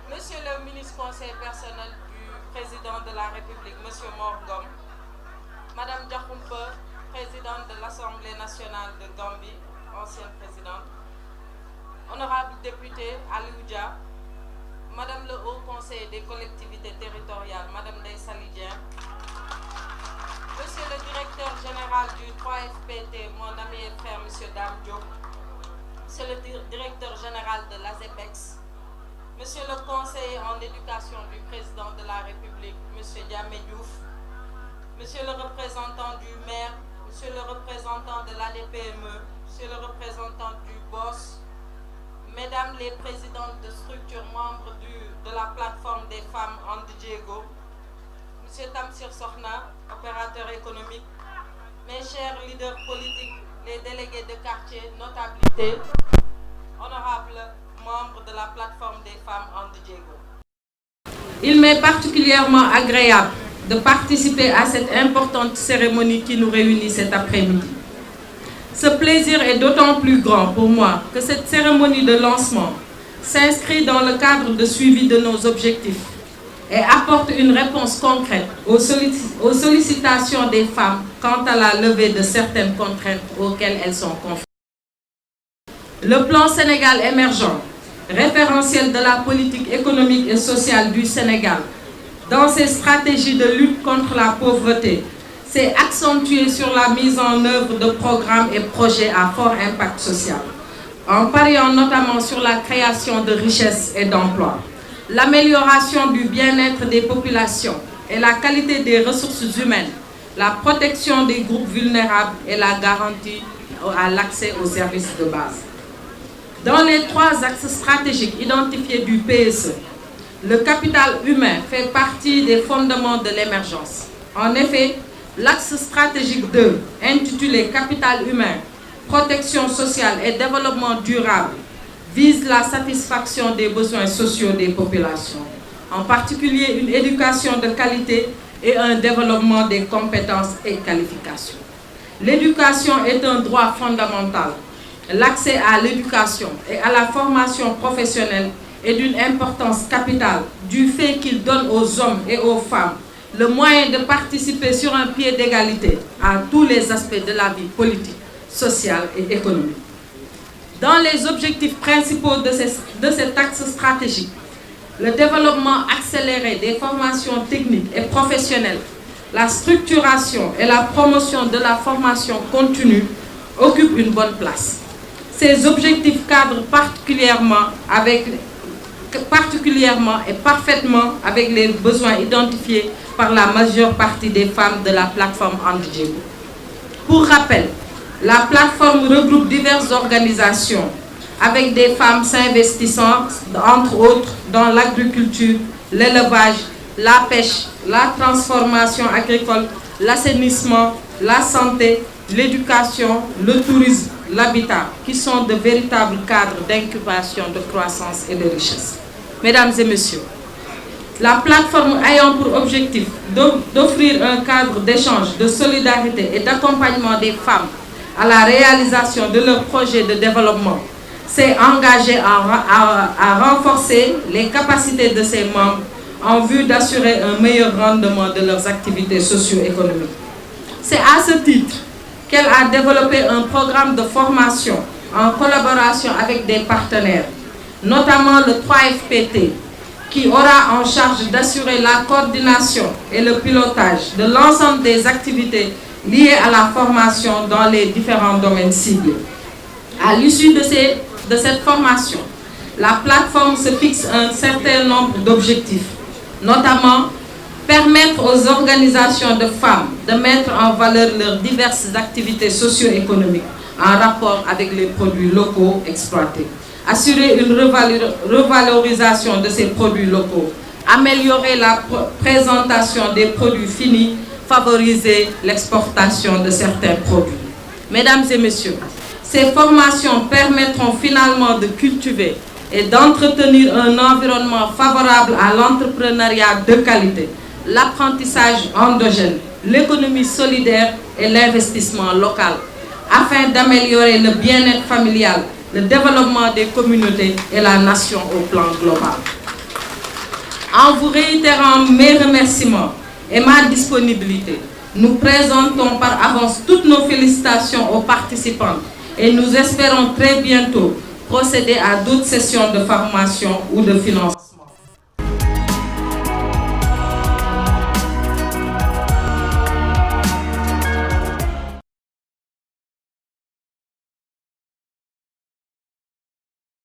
Monsieur le ministre conseiller personnel du président de la République, Monsieur Mor Ngom, Madame Diakhoumpa, présidente de l'Assemblée nationale de Gambie, ancienne présidente, honorable député Aliou Dia, Madame le haut conseiller des collectivités territoriales, Madame Ndeye Saly Dieng, Monsieur le directeur général du 3FPT, mon ami et frère Monsieur Dame Diop, Monsieur le directeur général de l'ASEPEX, Monsieur le conseiller en éducation du président de la République, Monsieur Diamé Diouf, Monsieur le représentant du maire, Monsieur le représentant de l'ADPME, Monsieur le représentant du BOSS, Mesdames les présidentes de structures membres de la plateforme des femmes Andidiego, Monsieur Tamsir Sokhna, opérateur économique, mes chers leaders politiques, les délégués de quartier, notabilités, honorables membres de la plateforme des femmes Andidiego. Il m'est particulièrement agréable de participer à cette importante cérémonie qui nous réunit cet après-midi. Ce plaisir est d'autant plus grand pour moi que cette cérémonie de lancement s'inscrit dans le cadre de suivi de nos objectifs et apporte une réponse concrète aux sollicitations des femmes quant à la levée de certaines contraintes auxquelles elles sont confrontées. Le plan Sénégal émergent, référentiel de la politique économique et sociale du Sénégal, dans ses stratégies de lutte contre la pauvreté, s'est accentué sur la mise en œuvre de programmes et projets à fort impact social, en pariant notamment sur la création de richesses et d'emplois, l'amélioration du bien-être des populations et la qualité des ressources humaines, la protection des groupes vulnérables et la garantie à l'accès aux services de base. Dans les trois axes stratégiques identifiés du PSE, le capital humain fait partie des fondements de l'émergence. En effet, l'axe stratégique 2, intitulé Capital humain, protection sociale et développement durable, vise la satisfaction des besoins sociaux des populations, en particulier une éducation de qualité et un développement des compétences et qualifications. L'éducation est un droit fondamental. L'accès à l'éducation et à la formation professionnelle est d'une importance capitale du fait qu'il donne aux hommes et aux femmes le moyen de participer sur un pied d'égalité à tous les aspects de la vie politique, sociale et économique. Dans les objectifs principaux de cet axe stratégique, le développement accéléré des formations techniques et professionnelles, la structuration et la promotion de la formation continue occupent une bonne place. Ces objectifs cadrent particulièrement et parfaitement avec les besoins identifiés par la majeure partie des femmes de la plateforme Andidiego. Pour rappel, la plateforme regroupe diverses organisations, avec des femmes s'investissant, entre autres, dans l'agriculture, l'élevage, la pêche, la transformation agricole, l'assainissement, la santé, l'éducation, le tourisme, l'habitat, qui sont de véritables cadres d'incubation, de croissance et de richesse. Mesdames et messieurs, la plateforme ayant pour objectif d'offrir un cadre d'échange, de solidarité et d'accompagnement des femmes à la réalisation de leurs projets de développement s'est engagée à renforcer les capacités de ses membres en vue d'assurer un meilleur rendement de leurs activités socio-économiques. C'est à ce titre qu'elle a développé un programme de formation en collaboration avec des partenaires, notamment le 3FPT, qui aura en charge d'assurer la coordination et le pilotage de l'ensemble des activités liées à la formation dans les différents domaines ciblés. À l'issue de cette formation, la plateforme se fixe un certain nombre d'objectifs, notamment permettre aux organisations de femmes de mettre en valeur leurs diverses activités socio-économiques en rapport avec les produits locaux exploités, assurer une revalorisation de ces produits locaux, améliorer la présentation des produits finis, favoriser l'exportation de certains produits. Mesdames et messieurs, ces formations permettront finalement de cultiver et d'entretenir un environnement favorable à l'entrepreneuriat de qualité, l'apprentissage endogène, l'économie solidaire et l'investissement local, afin d'améliorer le bien-être familial, le développement des communautés et la nation au plan global. En vous réitérant mes remerciements et ma disponibilité, nous présentons par avance toutes nos félicitations aux participants et nous espérons très bientôt procéder à d'autres sessions de formation ou de financement.